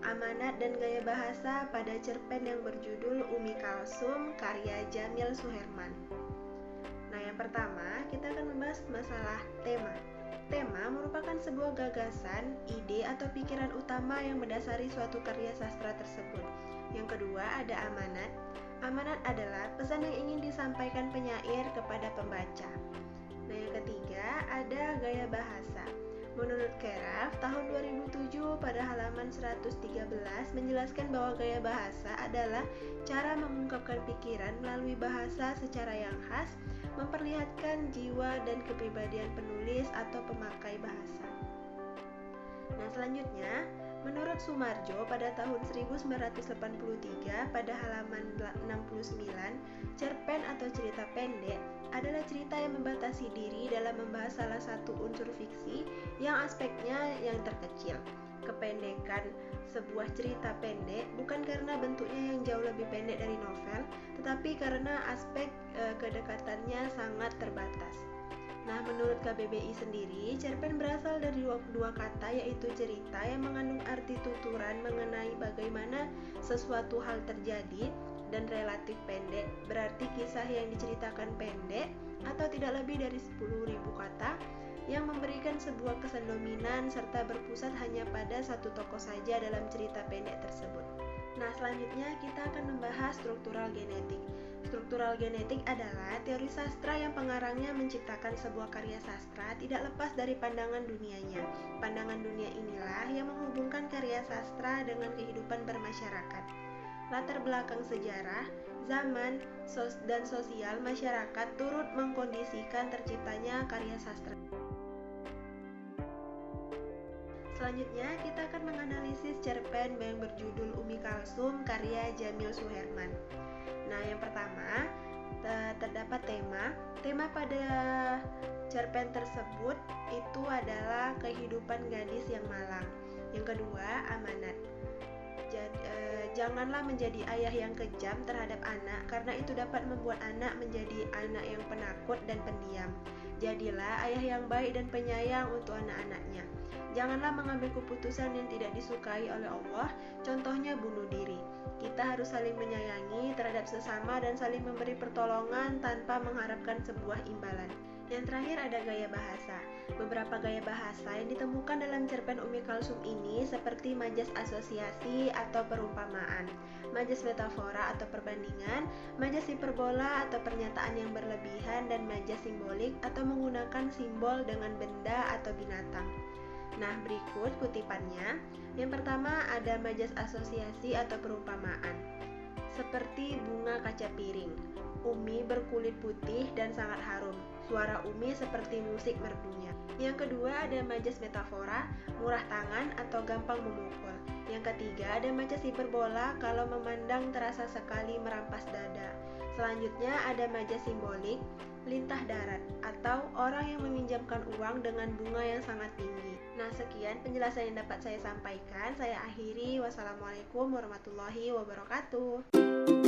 Amanat dan Gaya Bahasa pada cerpen yang berjudul Umi Kalsum karya Jamil Suherman. Nah, yang pertama kita akan membahas masalah tema. Tema merupakan sebuah gagasan, ide atau pikiran utama yang mendasari suatu karya sastra tersebut. Yang kedua ada amanat. Amanat adalah pesan yang ingin disampaikan penyair kepada pembaca. Nah, yang ketiga ada gaya bahasa. Menurut Keraf, tahun 2007 pada halaman 113 menjelaskan bahwa gaya bahasa adalah cara mengungkapkan pikiran melalui bahasa secara yang khas, memperlihatkan jiwa dan kepribadian penulis atau pemakai bahasa. Nah, selanjutnya, menurut Sumarjo pada tahun 1983 pada halaman 69, cerpen atau cerita pendek adalah cerita yang membatasi diri dalam membahas salah satu unsur fiksi yang aspeknya yang terkecil. Kependekan sebuah cerita pendek bukan karena bentuknya yang jauh lebih pendek dari novel, tetapi karena aspek kedekatannya sangat terbatas. Nah, menurut KBBI sendiri, cerpen berasal dari dua kata, yaitu cerita yang mengandung arti tuturan mengenai bagaimana sesuatu hal terjadi, dan relatif pendek, berarti kisah yang diceritakan pendek atau tidak lebih dari 10.000 kata yang memberikan sebuah kesan dominan serta berpusat hanya pada satu tokoh saja dalam cerita pendek tersebut. Nah, selanjutnya kita akan membahas struktural genetik. Struktural genetik adalah teori sastra yang pengarangnya menciptakan sebuah karya sastra tidak lepas dari pandangan dunianya. Pandangan dunia inilah yang menghubungkan karya sastra dengan kehidupan bermasyarakat. Latar belakang sejarah, zaman, dan sosial masyarakat turut mengkondisikan terciptanya karya sastra. Selanjutnya, kita akan menganalisis cerpen yang berjudul Umi Kalsum karya Jamil Suherman. Nah, yang pertama, terdapat tema. Tema pada cerpen tersebut itu adalah kehidupan gadis yang malang. Yang kedua, amanat. Janganlah menjadi ayah yang kejam terhadap anak, karena itu dapat membuat anak menjadi anak yang penakut dan pendiam. Jadilah ayah yang baik dan penyayang untuk anak-anaknya. Janganlah mengambil keputusan yang tidak disukai oleh Allah, contohnya bunuh diri. Kita harus saling menyayangi terhadap sesama dan saling memberi pertolongan tanpa mengharapkan sebuah imbalan. Yang terakhir ada gaya bahasa. Beberapa gaya bahasa yang ditemukan dalam cerpen Umi Kalsum ini seperti majas asosiasi atau perumpamaan, majas metafora atau perbandingan, majas hiperbola atau pernyataan yang berlebihan, dan majas simbolik atau menggunakan simbol dengan benda atau binatang. Nah, berikut kutipannya. Yang pertama ada majas asosiasi atau perumpamaan. Seperti bunga kaca piring. Umi berkulit putih dan sangat harum. Suara Umi seperti musik merdunya. Yang kedua ada majas metafora, murah tangan atau gampang memukul. Yang ketiga ada majas hiperbola, kalau memandang terasa sekali merampas dada. Selanjutnya ada majas simbolik, lintah darat, atau orang yang meminjamkan uang dengan bunga yang sangat tinggi. Nah, sekian penjelasan yang dapat saya sampaikan. Saya akhiri. Wassalamualaikum warahmatullahi wabarakatuh.